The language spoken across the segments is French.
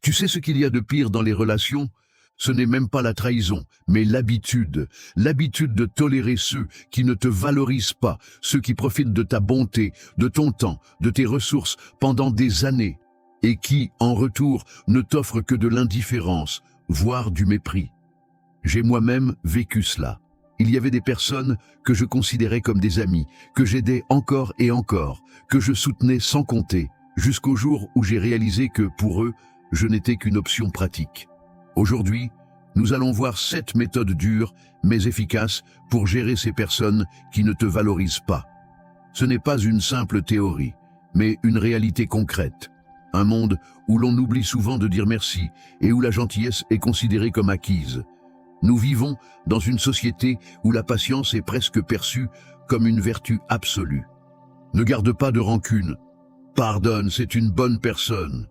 Tu sais ce qu'il y a de pire dans les relations? Ce n'est même pas la trahison, mais l'habitude. L'habitude de tolérer ceux qui ne te valorisent pas, ceux qui profitent de ta bonté, de ton temps, de tes ressources pendant des années, et qui, en retour, ne t'offrent que de l'indifférence, voire du mépris. J'ai moi-même vécu cela. Il y avait des personnes que je considérais comme des amis, que j'aidais encore et encore, que je soutenais sans compter, jusqu'au jour où j'ai réalisé que, pour eux, je n'étais qu'une option pratique. Aujourd'hui, nous allons voir 7 méthodes dures, mais efficaces, pour gérer ces personnes qui ne te valorisent pas. Ce n'est pas une simple théorie, mais une réalité concrète. Un monde où l'on oublie souvent de dire merci et où la gentillesse est considérée comme acquise. Nous vivons dans une société où la patience est presque perçue comme une vertu absolue. Ne garde pas de rancune. Pardonne, c'est une bonne personne.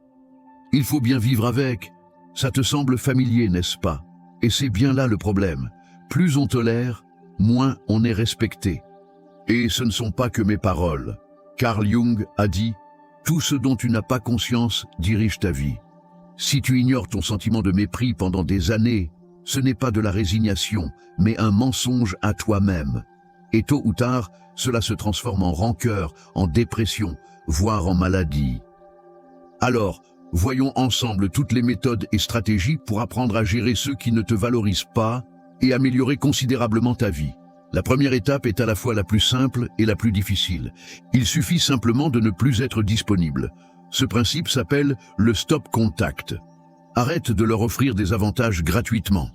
Il faut bien vivre avec. Ça te semble familier, n'est-ce pas? Et c'est bien là le problème. Plus on tolère, moins on est respecté. Et ce ne sont pas que mes paroles. Carl Jung a dit « Tout ce dont tu n'as pas conscience dirige ta vie ». Si tu ignores ton sentiment de mépris pendant des années, ce n'est pas de la résignation, mais un mensonge à toi-même. Et tôt ou tard, cela se transforme en rancœur, en dépression, voire en maladie. Alors, voyons ensemble toutes les méthodes et stratégies pour apprendre à gérer ceux qui ne te valorisent pas et améliorer considérablement ta vie. La première étape est à la fois la plus simple et la plus difficile. Il suffit simplement de ne plus être disponible. Ce principe s'appelle le stop contact. Arrête de leur offrir des avantages gratuitement.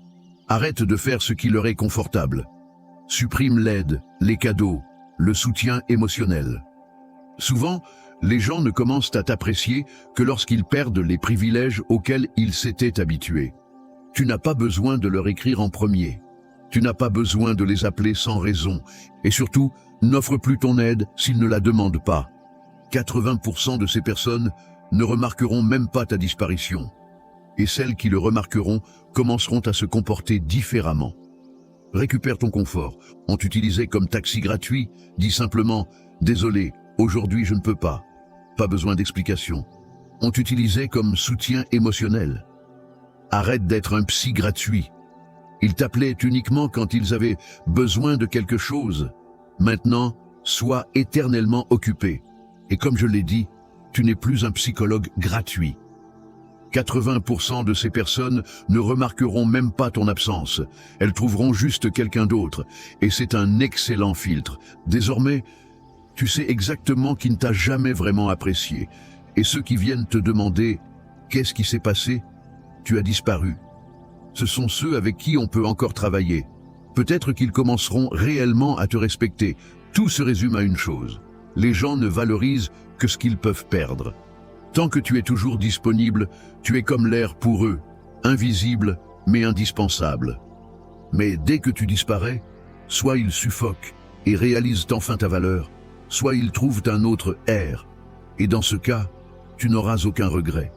Arrête de faire ce qui leur est confortable. Supprime l'aide, les cadeaux, le soutien émotionnel. Souvent, les gens ne commencent à t'apprécier que lorsqu'ils perdent les privilèges auxquels ils s'étaient habitués. Tu n'as pas besoin de leur écrire en premier. Tu n'as pas besoin de les appeler sans raison. Et surtout, n'offre plus ton aide s'ils ne la demandent pas. 80% de ces personnes ne remarqueront même pas ta disparition. Et celles qui le remarqueront commenceront à se comporter différemment. Récupère ton confort. On t'utilisait comme taxi gratuit, dis simplement « Désolé, aujourd'hui je ne peux pas ». Pas besoin d'explication. On t'utilisait comme soutien émotionnel. Arrête d'être un psy gratuit. Ils t'appelaient uniquement quand ils avaient besoin de quelque chose. Maintenant, sois éternellement occupé. Et comme je l'ai dit, tu n'es plus un psychologue gratuit. 80% de ces personnes ne remarqueront même pas ton absence. Elles trouveront juste quelqu'un d'autre. Et c'est un excellent filtre. Désormais, tu sais exactement qui ne t'a jamais vraiment apprécié. Et ceux qui viennent te demander « Qu'est-ce qui s'est passé ?» Tu as disparu. Ce sont ceux avec qui on peut encore travailler. Peut-être qu'ils commenceront réellement à te respecter. Tout se résume à une chose. Les gens ne valorisent que ce qu'ils peuvent perdre. Tant que tu es toujours disponible, tu es comme l'air pour eux, invisible mais indispensable. Mais dès que tu disparais, soit ils suffoquent et réalisent enfin ta valeur, soit ils trouvent un autre air. Et dans ce cas, tu n'auras aucun regret.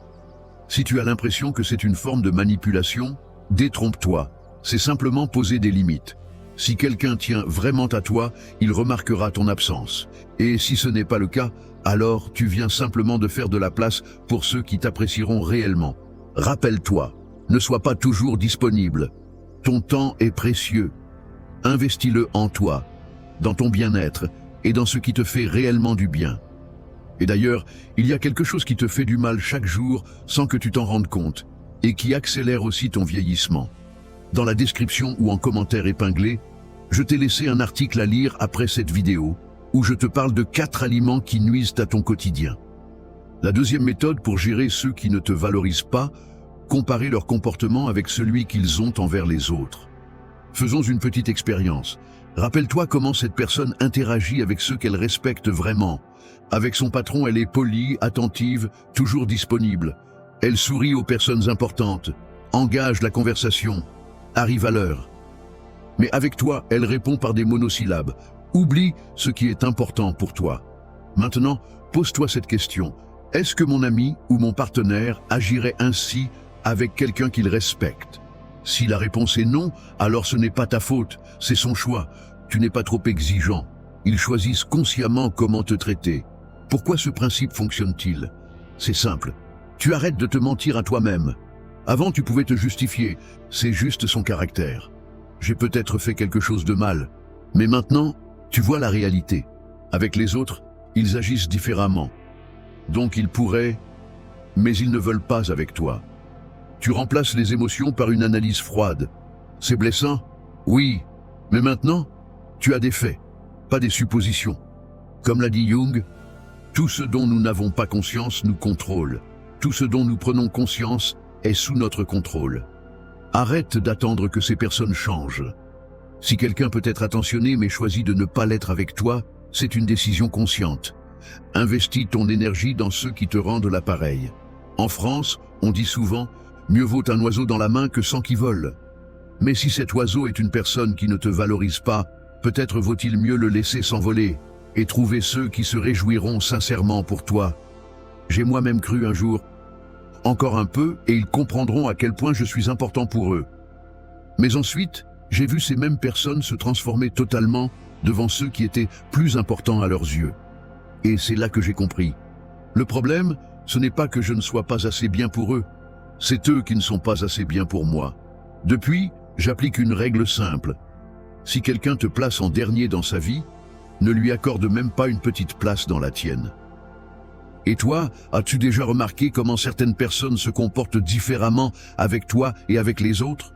Si tu as l'impression que c'est une forme de manipulation, détrompe-toi, c'est simplement poser des limites. Si quelqu'un tient vraiment à toi, il remarquera ton absence. Et si ce n'est pas le cas, alors tu viens simplement de faire de la place pour ceux qui t'apprécieront réellement. Rappelle-toi, ne sois pas toujours disponible. Ton temps est précieux. Investis-le en toi, dans ton bien-être et dans ce qui te fait réellement du bien. Et d'ailleurs, il y a quelque chose qui te fait du mal chaque jour sans que tu t'en rendes compte et qui accélère aussi ton vieillissement. Dans la description ou en commentaire épinglé, je t'ai laissé un article à lire après cette vidéo où je te parle de 4 aliments qui nuisent à ton quotidien. La deuxième méthode pour gérer ceux qui ne te valorisent pas, comparer leur comportement avec celui qu'ils ont envers les autres. Faisons une petite expérience. Rappelle-toi comment cette personne interagit avec ceux qu'elle respecte vraiment. Avec son patron, elle est polie, attentive, toujours disponible. Elle sourit aux personnes importantes, engage la conversation, arrive à l'heure. Mais avec toi, elle répond par des monosyllabes. Oublie ce qui est important pour toi. Maintenant, pose-toi cette question. Est-ce que mon ami ou mon partenaire agirait ainsi avec quelqu'un qu'il respecte? Si la réponse est non, alors ce n'est pas ta faute, c'est son choix. Tu n'es pas trop exigeant. Ils choisissent consciemment comment te traiter. Pourquoi ce principe fonctionne-t-il? C'est simple. Tu arrêtes de te mentir à toi-même. Avant, tu pouvais te justifier. C'est juste son caractère. J'ai peut-être fait quelque chose de mal. Mais maintenant, tu vois la réalité. Avec les autres, ils agissent différemment. Donc ils pourraient, mais ils ne veulent pas avec toi. Tu remplaces les émotions par une analyse froide. C'est blessant? Oui. Mais maintenant, tu as des faits, pas des suppositions. Comme l'a dit Jung, tout ce dont nous n'avons pas conscience nous contrôle. Tout ce dont nous prenons conscience est sous notre contrôle. Arrête d'attendre que ces personnes changent. Si quelqu'un peut être attentionné mais choisit de ne pas l'être avec toi, c'est une décision consciente. Investis ton énergie dans ceux qui te rendent l'appareil. En France, on dit souvent « mieux vaut un oiseau dans la main que 100 qui volent ». Mais si cet oiseau est une personne qui ne te valorise pas, peut-être vaut-il mieux le laisser s'envoler et trouver ceux qui se réjouiront sincèrement pour toi. J'ai moi-même cru un jour, encore un peu, et ils comprendront à quel point je suis important pour eux. Mais ensuite, j'ai vu ces mêmes personnes se transformer totalement devant ceux qui étaient plus importants à leurs yeux. Et c'est là que j'ai compris. Le problème, ce n'est pas que je ne sois pas assez bien pour eux, c'est eux qui ne sont pas assez bien pour moi. Depuis, j'applique une règle simple. Si quelqu'un te place en dernier dans sa vie, ne lui accorde même pas une petite place dans la tienne. Et toi, as-tu déjà remarqué comment certaines personnes se comportent différemment avec toi et avec les autres?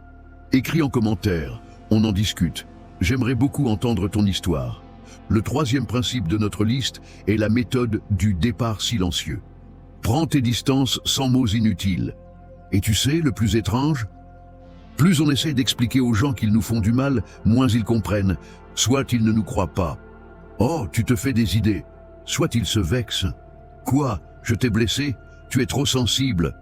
Écris en commentaire, on en discute. J'aimerais beaucoup entendre ton histoire. Le troisième principe de notre liste est la méthode du départ silencieux. Prends tes distances sans mots inutiles. Et tu sais, le plus étrange? Plus on essaie d'expliquer aux gens qu'ils nous font du mal, moins ils comprennent. Soit ils ne nous croient pas. Oh, tu te fais des idées. Soit ils se vexent. Quoi? Je t'ai blessé? Tu es trop sensible.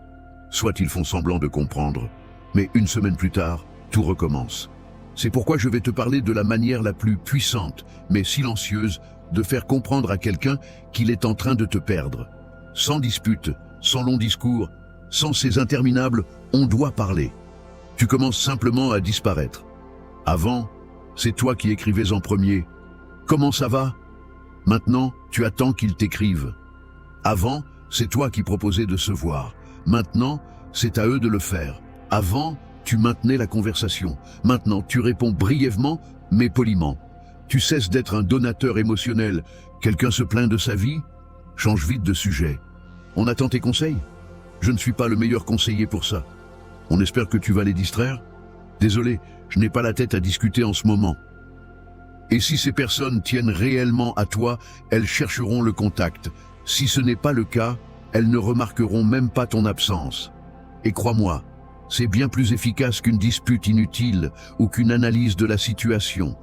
Soit ils font semblant de comprendre. Mais une semaine plus tard, tout recommence. C'est pourquoi je vais te parler de la manière la plus puissante, mais silencieuse, de faire comprendre à quelqu'un qu'il est en train de te perdre. Sans dispute, sans long discours, sans ces interminables « on doit parler ». Tu commences simplement à disparaître. Avant, c'est toi qui écrivais en premier. Comment ça va? Maintenant, tu attends qu'ils t'écrivent. Avant, c'est toi qui proposais de se voir. Maintenant, c'est à eux de le faire. Avant, tu maintenais la conversation. Maintenant, tu réponds brièvement, mais poliment. Tu cesses d'être un donateur émotionnel. Quelqu'un se plaint de sa vie? Change vite de sujet. On attend tes conseils? Je ne suis pas le meilleur conseiller pour ça. On espère que tu vas les distraire? Désolé, je n'ai pas la tête à discuter en ce moment. Et si ces personnes tiennent réellement à toi, elles chercheront le contact. Si ce n'est pas le cas, elles ne remarqueront même pas ton absence. Et crois-moi, c'est bien plus efficace qu'une dispute inutile ou qu'une analyse de la situation.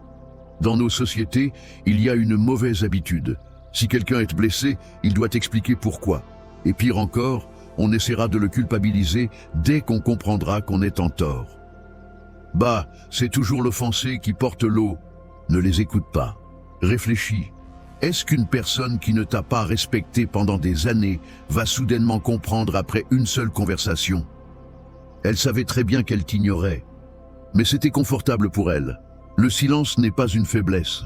Dans nos sociétés, il y a une mauvaise habitude. Si quelqu'un est blessé, il doit expliquer pourquoi. Et pire encore, on essaiera de le culpabiliser dès qu'on comprendra qu'on est en tort. Bah, c'est toujours l'offensé qui porte l'eau. Ne les écoute pas. Réfléchis. Est-ce qu'une personne qui ne t'a pas respecté pendant des années va soudainement comprendre après une seule conversation? Elle savait très bien qu'elle t'ignorait. Mais c'était confortable pour elle. Le silence n'est pas une faiblesse.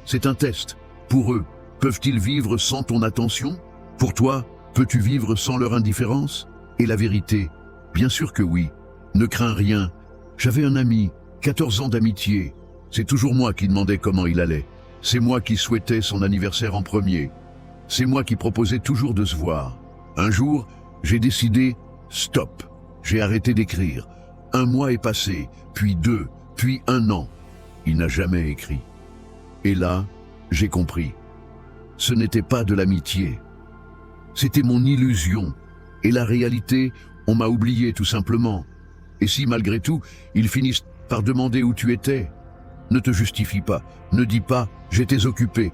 C'est un test. Pour eux, peuvent-ils vivre sans ton attention? Pour toi, peux-tu vivre sans leur indifférence? Et la vérité? Bien sûr que oui. Ne crains rien. J'avais un ami, 14 ans d'amitié. C'est toujours moi qui demandais comment il allait. C'est moi qui souhaitais son anniversaire en premier. C'est moi qui proposais toujours de se voir. Un jour, j'ai décidé, stop. J'ai arrêté d'écrire. 1 mois est passé, puis 2, puis 1 an. Il n'a jamais écrit. Et là, j'ai compris. Ce n'était pas de l'amitié. C'était mon illusion. Et la réalité, on m'a oublié tout simplement. Et si malgré tout, ils finissent par demander où tu étais, ne te justifie pas, ne dis pas « j'étais occupé ».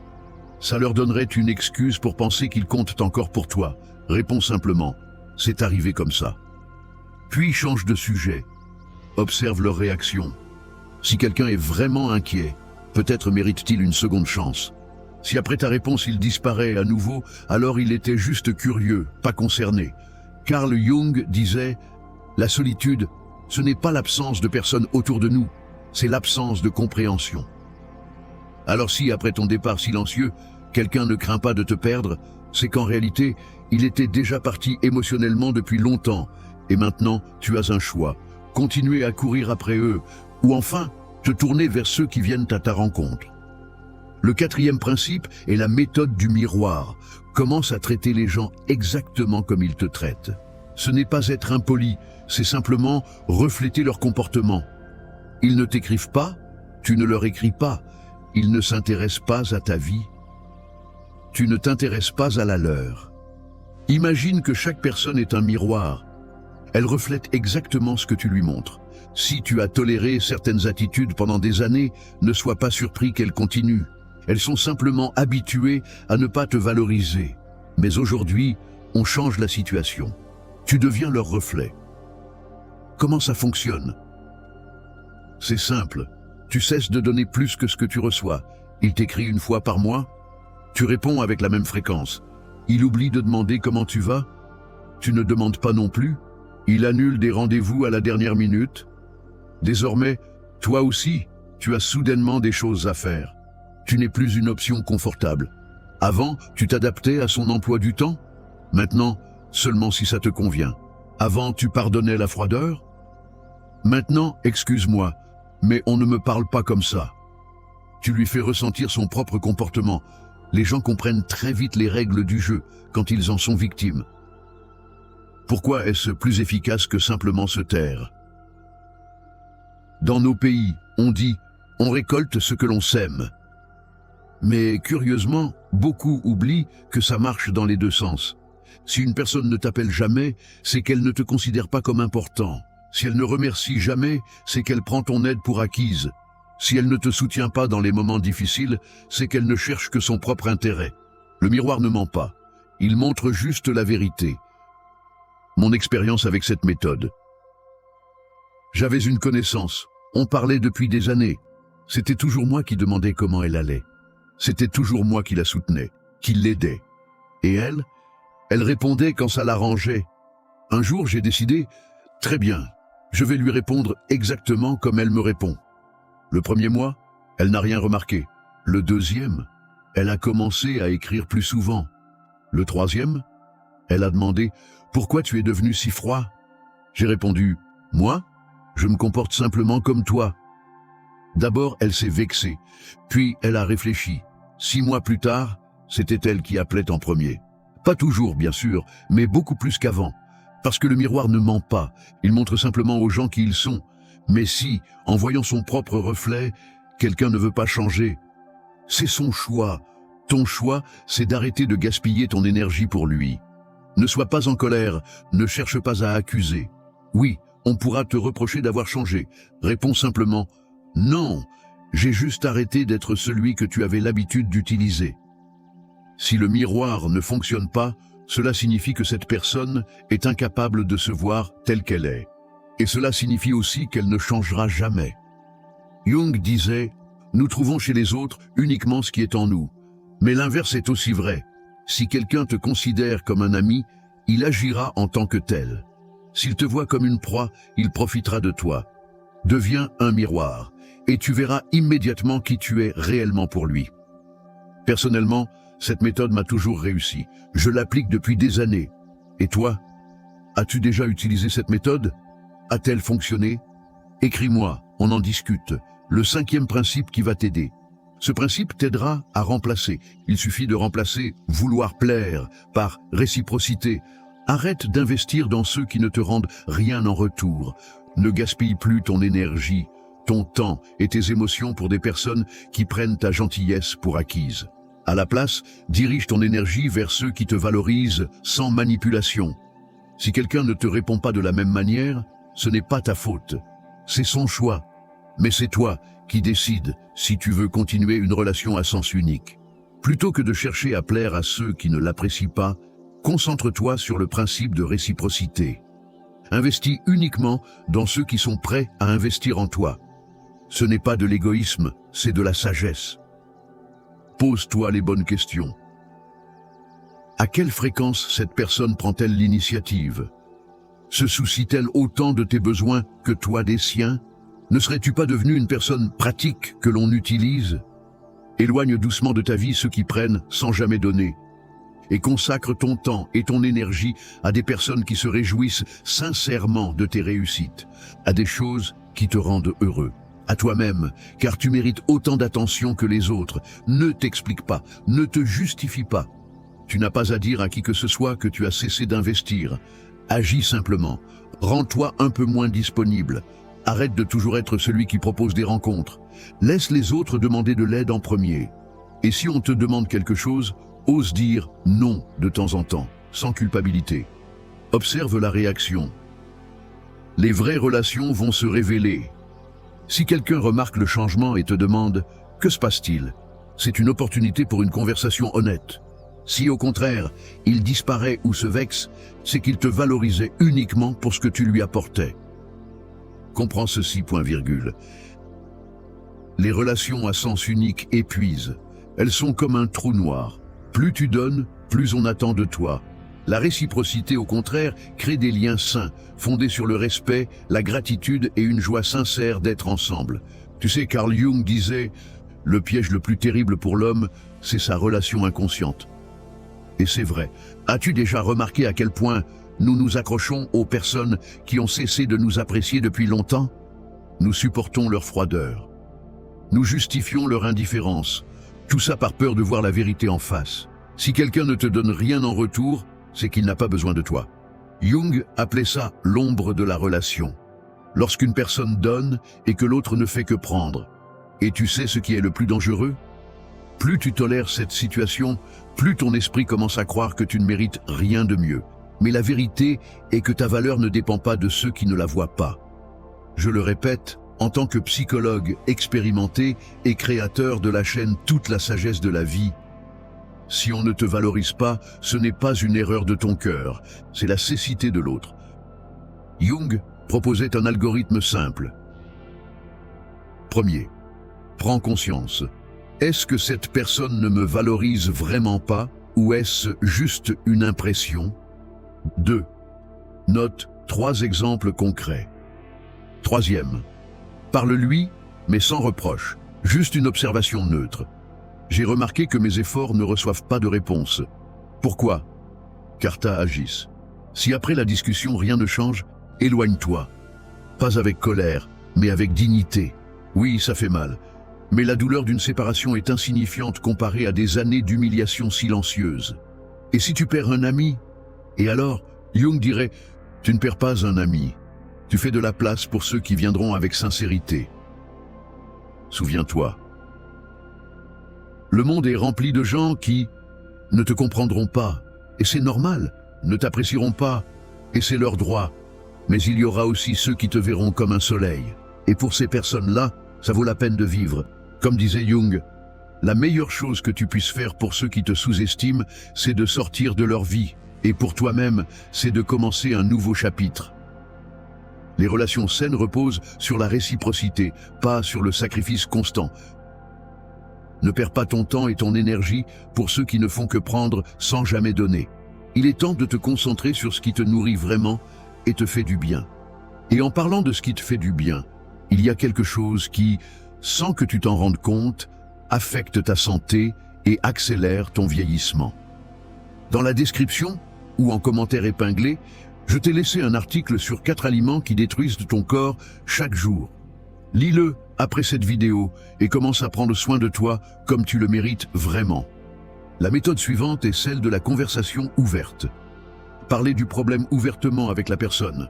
Ça leur donnerait une excuse pour penser qu'ils comptent encore pour toi. Réponds simplement « c'est arrivé comme ça ». Puis change de sujet. Observe leur réaction. Si quelqu'un est vraiment inquiet, peut-être mérite-t-il une seconde chance. Si après ta réponse il disparaît à nouveau, alors il était juste curieux, pas concerné. Carl Jung disait « la solitude, ce n'est pas l'absence de personnes autour de nous, c'est l'absence de compréhension ». Alors si, après ton départ silencieux, quelqu'un ne craint pas de te perdre, c'est qu'en réalité, Il était déjà parti émotionnellement depuis longtemps, et maintenant tu as un choix. Continuer à courir après eux, ou enfin te tourner vers ceux qui viennent à ta rencontre. Le quatrième principe est la méthode du miroir. Commence à traiter les gens exactement comme ils te traitent. Ce n'est pas être impoli, c'est simplement refléter leur comportement. Ils ne t'écrivent pas, tu ne leur écris pas. Ils ne s'intéressent pas à ta vie. Tu ne t'intéresses pas à la leur. Imagine que chaque personne est un miroir. Elle reflète exactement ce que tu lui montres. Si tu as toléré certaines attitudes pendant des années, ne sois pas surpris qu'elles continuent. Elles sont simplement habituées à ne pas te valoriser. Mais aujourd'hui, on change la situation. Tu deviens leur reflet. Comment ça fonctionne? C'est simple. Tu cesses de donner plus que ce que tu reçois. Il t'écrit une fois par mois. Tu réponds avec la même fréquence. Il oublie de demander comment tu vas. Tu ne demandes pas non plus. Il annule des rendez-vous à la dernière minute. Désormais, toi aussi, tu as soudainement des choses à faire. Tu n'es plus une option confortable. Avant, tu t'adaptais à son emploi du temps. Maintenant, seulement si ça te convient. Avant, tu pardonnais la froideur. Maintenant, excuse-moi, mais on ne me parle pas comme ça. Tu lui fais ressentir son propre comportement. Les gens comprennent très vite les règles du jeu quand ils en sont victimes. Pourquoi est-ce plus efficace que simplement se taire? Dans nos pays, on dit « on récolte ce que l'on sème ». Mais curieusement, beaucoup oublient que ça marche dans les deux sens. Si une personne ne t'appelle jamais, c'est qu'elle ne te considère pas comme important. Si elle ne remercie jamais, c'est qu'elle prend ton aide pour acquise. Si elle ne te soutient pas dans les moments difficiles, c'est qu'elle ne cherche que son propre intérêt. Le miroir ne ment pas. Il montre juste la vérité. Mon expérience avec cette méthode. J'avais une connaissance. On parlait depuis des années. C'était toujours moi qui demandais comment elle allait. C'était toujours moi qui la soutenais, qui l'aidais. Et elle répondait quand ça l'arrangeait. Un jour, j'ai décidé, très bien, je vais lui répondre exactement comme elle me répond. Le premier mois, elle n'a rien remarqué. Le deuxième, elle a commencé à écrire plus souvent. Le troisième, elle a demandé « Pourquoi tu es devenu si froid ?» J'ai répondu « Moi, je me comporte simplement comme toi. » D'abord, elle s'est vexée, puis elle a réfléchi. 6 mois plus tard, c'était elle qui appelait en premier. Pas toujours, bien sûr, mais beaucoup plus qu'avant. Parce que le miroir ne ment pas, il montre simplement aux gens qui ils sont. Mais si, en voyant son propre reflet, quelqu'un ne veut pas changer, c'est son choix. Ton choix, c'est d'arrêter de gaspiller ton énergie pour lui. Ne sois pas en colère, ne cherche pas à accuser. Oui, on pourra te reprocher d'avoir changé. Réponds simplement « Non, j'ai juste arrêté d'être celui que tu avais l'habitude d'utiliser ». Si le miroir ne fonctionne pas, cela signifie que cette personne est incapable de se voir telle qu'elle est. Et cela signifie aussi qu'elle ne changera jamais. Jung disait « Nous trouvons chez les autres uniquement ce qui est en nous ». Mais l'inverse est aussi vrai. Si quelqu'un te considère comme un ami, il agira en tant que tel. S'il te voit comme une proie, il profitera de toi. Deviens un miroir, et tu verras immédiatement qui tu es réellement pour lui. Personnellement, cette méthode m'a toujours réussi. Je l'applique depuis des années. Et toi, as-tu déjà utilisé cette méthode? A-t-elle fonctionné? Écris-moi, on en discute. Le 5e principe qui va t'aider. Ce principe t'aidera à remplacer. Il suffit de remplacer « vouloir plaire » par « réciprocité ». Arrête d'investir dans ceux qui ne te rendent rien en retour. Ne gaspille plus ton énergie, ton temps et tes émotions pour des personnes qui prennent ta gentillesse pour acquise. À la place, dirige ton énergie vers ceux qui te valorisent sans manipulation. Si quelqu'un ne te répond pas de la même manière, ce n'est pas ta faute. C'est son choix. Mais c'est toi qui décides si tu veux continuer une relation à sens unique. Plutôt que de chercher à plaire à ceux qui ne l'apprécient pas, concentre-toi sur le principe de réciprocité. Investis uniquement dans ceux qui sont prêts à investir en toi. Ce n'est pas de l'égoïsme, c'est de la sagesse. Pose-toi les bonnes questions. À quelle fréquence cette personne prend-elle l'initiative? Se soucie-t-elle autant de tes besoins que toi des siens? Ne serais-tu pas devenu une personne pratique que l'on utilise? Éloigne doucement de ta vie ceux qui prennent sans jamais donner. et consacre ton temps et ton énergie à des personnes qui se réjouissent sincèrement de tes réussites, à des choses qui te rendent heureux. À toi-même, car tu mérites autant d'attention que les autres. Ne t'explique pas, ne te justifie pas. Tu n'as pas à dire à qui que ce soit que tu as cessé d'investir. Agis simplement. Rends-toi un peu moins disponible. Arrête de toujours être celui qui propose des rencontres. Laisse les autres demander de l'aide en premier. Et si on te demande quelque chose, ose dire non de temps en temps, sans culpabilité. Observe la réaction. Les vraies relations vont se révéler. Si quelqu'un remarque le changement et te demande « Que se passe-t-il ?», c'est une opportunité pour une conversation honnête. Si au contraire, il disparaît ou se vexe, c'est qu'il te valorisait uniquement pour ce que tu lui apportais. Comprends ceci, point virgule. Les relations à sens unique épuisent. Elles sont comme un trou noir. Plus tu donnes, plus on attend de toi. La réciprocité, au contraire, crée des liens sains, fondés sur le respect, la gratitude et une joie sincère d'être ensemble. Tu sais, Carl Jung disait « Le piège le plus terrible pour l'homme, c'est sa relation inconsciente ». Et c'est vrai. As-tu déjà remarqué à quel point nous nous accrochons aux personnes qui ont cessé de nous apprécier depuis longtemps? Nous supportons leur froideur. Nous justifions leur indifférence. Tout ça par peur de voir la vérité en face. Si quelqu'un ne te donne rien en retour, c'est qu'il n'a pas besoin de toi. Jung appelait ça l'ombre de la relation. Lorsqu'une personne donne et que l'autre ne fait que prendre. Et tu sais ce qui est le plus dangereux? Plus tu tolères cette situation, plus ton esprit commence à croire que tu ne mérites rien de mieux. Mais la vérité est que ta valeur ne dépend pas de ceux qui ne la voient pas. Je le répète, en tant que psychologue expérimenté et créateur de la chaîne Toute la sagesse de la vie, si on ne te valorise pas, ce n'est pas une erreur de ton cœur, c'est la cécité de l'autre. Jung proposait un algorithme simple. Premier, prends conscience. Est-ce que cette personne ne me valorise vraiment pas ou est-ce juste une impression? 2. Note 3 exemples concrets. Troisième, parle-lui, mais sans reproche, juste une observation neutre. J'ai remarqué que mes efforts ne reçoivent pas de réponse. Pourquoi? Car tu agis. Si après la discussion rien ne change, éloigne-toi. Pas avec colère, mais avec dignité. Oui, ça fait mal. Mais la douleur d'une séparation est insignifiante comparée à des années d'humiliation silencieuse. Et si tu perds un ami? Et alors, Jung dirait, tu ne perds pas un ami. Tu fais de la place pour ceux qui viendront avec sincérité. Souviens-toi. Le monde est rempli de gens qui ne te comprendront pas, et c'est normal, ne t'apprécieront pas, et c'est leur droit. Mais il y aura aussi ceux qui te verront comme un soleil. Et pour ces personnes-là, ça vaut la peine de vivre. Comme disait Jung, la meilleure chose que tu puisses faire pour ceux qui te sous-estiment, c'est de sortir de leur vie. Et pour toi-même, c'est de commencer un nouveau chapitre. Les relations saines reposent sur la réciprocité, pas sur le sacrifice constant. Ne perds pas ton temps et ton énergie pour ceux qui ne font que prendre sans jamais donner. Il est temps de te concentrer sur ce qui te nourrit vraiment et te fait du bien. Et en parlant de ce qui te fait du bien, il y a quelque chose qui, sans que tu t'en rendes compte, affecte ta santé et accélère ton vieillissement. Dans la description, ou en commentaire épinglé, je t'ai laissé un article sur 4 aliments qui détruisent ton corps chaque jour. Lis-le après cette vidéo et commence à prendre soin de toi comme tu le mérites vraiment. La méthode suivante est celle de la conversation ouverte. Parlez du problème ouvertement avec la personne,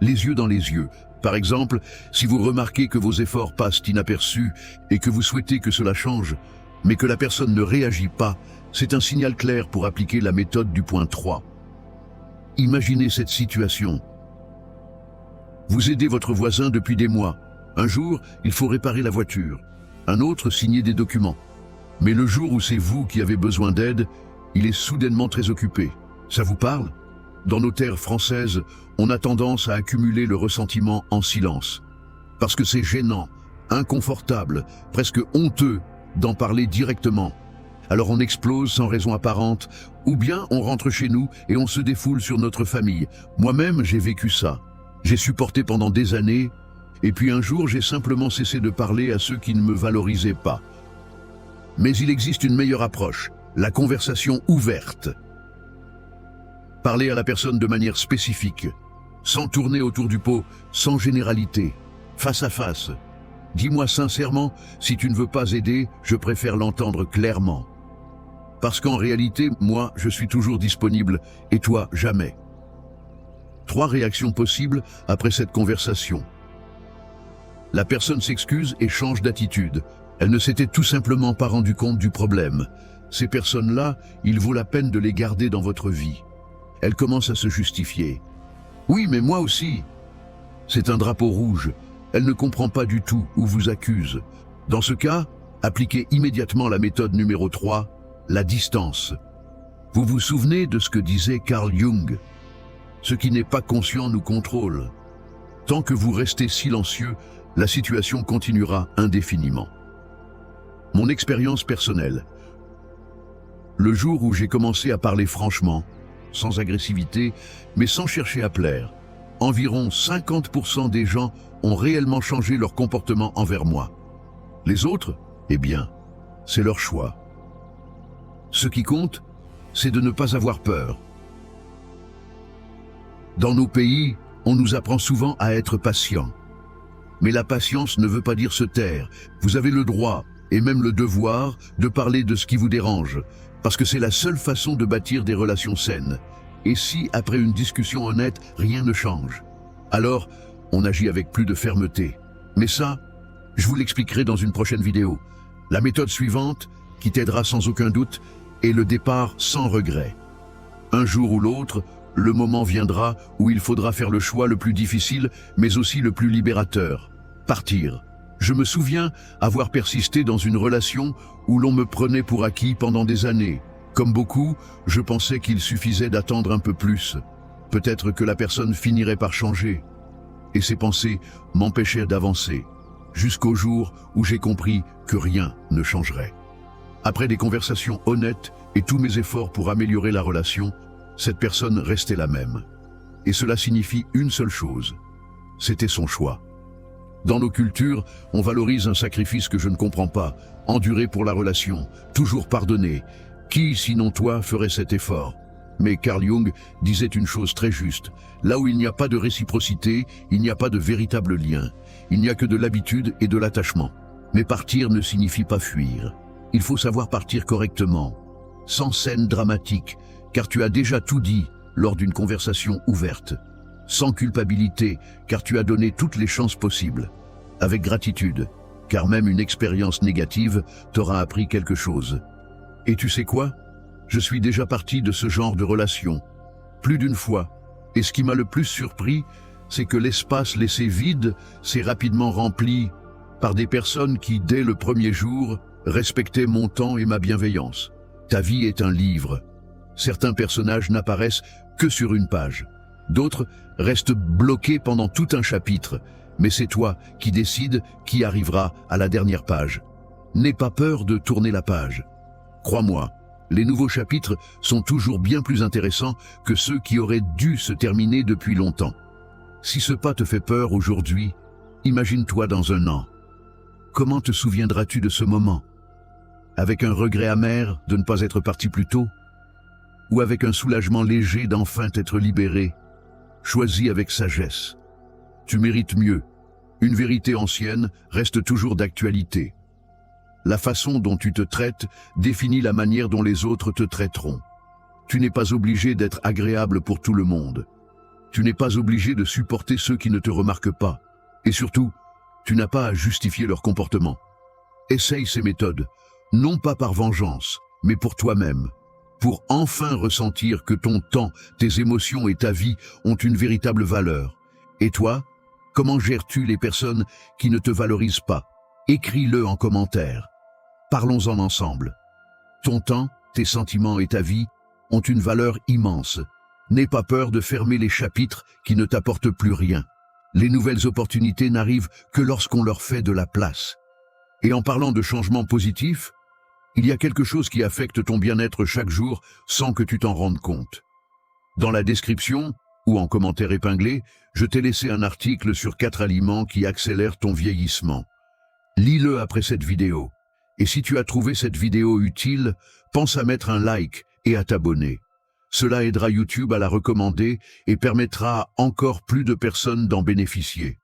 les yeux dans les yeux. Par exemple, si vous remarquez que vos efforts passent inaperçus et que vous souhaitez que cela change, mais que la personne ne réagit pas, c'est un signal clair pour appliquer la méthode du point 3. Imaginez cette situation. Vous aidez votre voisin depuis des mois. Un jour, il faut réparer la voiture. Un autre, signer des documents. Mais le jour où c'est vous qui avez besoin d'aide, il est soudainement très occupé. Ça vous parle? Dans nos terres françaises, on a tendance à accumuler le ressentiment en silence. Parce que c'est gênant, inconfortable, presque honteux d'en parler directement. Alors on explose sans raison apparente, ou bien on rentre chez nous et on se défoule sur notre famille. Moi-même, j'ai vécu ça. J'ai supporté pendant des années, et puis un jour, j'ai simplement cessé de parler à ceux qui ne me valorisaient pas. Mais il existe une meilleure approche, la conversation ouverte. Parlez à la personne de manière spécifique, sans tourner autour du pot, sans généralité, face à face. Dis-moi sincèrement, si tu ne veux pas aider, je préfère l'entendre clairement. Parce qu'en réalité, moi, je suis toujours disponible, et toi, jamais. 3 réactions possibles après cette conversation. La personne s'excuse et change d'attitude. Elle ne s'était tout simplement pas rendu compte du problème. Ces personnes-là, il vaut la peine de les garder dans votre vie. Elle commence à se justifier. Oui, mais moi aussi. C'est un drapeau rouge. Elle ne comprend pas du tout ou vous accuse. Dans ce cas, appliquez immédiatement la méthode numéro 3, la distance. Vous vous souvenez de ce que disait Carl Jung? Ce qui n'est pas conscient nous contrôle. Tant que vous restez silencieux, la situation continuera indéfiniment. Mon expérience personnelle. Le jour où j'ai commencé à parler franchement, sans agressivité, mais sans chercher à plaire, environ 50% des gens ont réellement changé leur comportement envers moi. Les autres, eh bien, c'est leur choix. Ce qui compte, c'est de ne pas avoir peur. Dans nos pays, on nous apprend souvent à être patient. Mais la patience ne veut pas dire se taire. Vous avez le droit, et même le devoir, de parler de ce qui vous dérange, parce que c'est la seule façon de bâtir des relations saines. Et si, après une discussion honnête, rien ne change, alors on agit avec plus de fermeté. Mais ça, je vous l'expliquerai dans une prochaine vidéo. La méthode suivante, qui t'aidera sans aucun doute, est le départ sans regret. Un jour ou l'autre, le moment viendra où il faudra faire le choix le plus difficile, mais aussi le plus libérateur. Partir. Je me souviens avoir persisté dans une relation où l'on me prenait pour acquis pendant des années. Comme beaucoup, je pensais qu'il suffisait d'attendre un peu plus. Peut-être que la personne finirait par changer. Et ces pensées m'empêchèrent d'avancer, jusqu'au jour où j'ai compris que rien ne changerait. Après des conversations honnêtes et tous mes efforts pour améliorer la relation, cette personne restait la même. Et cela signifie une seule chose. C'était son choix. Dans nos cultures, on valorise un sacrifice que je ne comprends pas. Endurer pour la relation, toujours pardonner. Qui, sinon toi, ferait cet effort? Mais Carl Jung disait une chose très juste. Là où il n'y a pas de réciprocité, il n'y a pas de véritable lien. Il n'y a que de l'habitude et de l'attachement. Mais partir ne signifie pas fuir. Il faut savoir partir correctement, sans scène dramatique, car tu as déjà tout dit lors d'une conversation ouverte. Sans culpabilité, car tu as donné toutes les chances possibles. Avec gratitude, car même une expérience négative t'aura appris quelque chose. Et tu sais quoi? Je suis déjà parti de ce genre de relation, plus d'une fois. Et ce qui m'a le plus surpris, c'est que l'espace laissé vide s'est rapidement rempli par des personnes qui, dès le premier jour, respectaient mon temps et ma bienveillance. Ta vie est un livre. Certains personnages n'apparaissent que sur une page. D'autres restent bloqués pendant tout un chapitre. Mais c'est toi qui décides qui arrivera à la dernière page. N'aie pas peur de tourner la page. Crois-moi, les nouveaux chapitres sont toujours bien plus intéressants que ceux qui auraient dû se terminer depuis longtemps. Si ce pas te fait peur aujourd'hui, imagine-toi dans un an. Comment te souviendras-tu de ce moment? Avec un regret amer de ne pas être parti plus tôt? Ou avec un soulagement léger d'enfin t'être libéré? Choisis avec sagesse. Tu mérites mieux. Une vérité ancienne reste toujours d'actualité. La façon dont tu te traites définit la manière dont les autres te traiteront. Tu n'es pas obligé d'être agréable pour tout le monde. Tu n'es pas obligé de supporter ceux qui ne te remarquent pas. Et surtout, tu n'as pas à justifier leur comportement. Essaye ces méthodes, non pas par vengeance, mais pour toi-même. Pour enfin ressentir que ton temps, tes émotions et ta vie ont une véritable valeur. Et toi, comment gères-tu les personnes qui ne te valorisent pas? Écris-le en commentaire. Parlons-en ensemble. Ton temps, tes sentiments et ta vie ont une valeur immense. N'aie pas peur de fermer les chapitres qui ne t'apportent plus rien. Les nouvelles opportunités n'arrivent que lorsqu'on leur fait de la place. Et en parlant de changements positifs, il y a quelque chose qui affecte ton bien-être chaque jour sans que tu t'en rendes compte. Dans la description, ou en commentaire épinglé, je t'ai laissé un article sur 4 aliments qui accélèrent ton vieillissement. Lis-le après cette vidéo. Et si tu as trouvé cette vidéo utile, pense à mettre un like et à t'abonner. Cela aidera YouTube à la recommander et permettra à encore plus de personnes d'en bénéficier.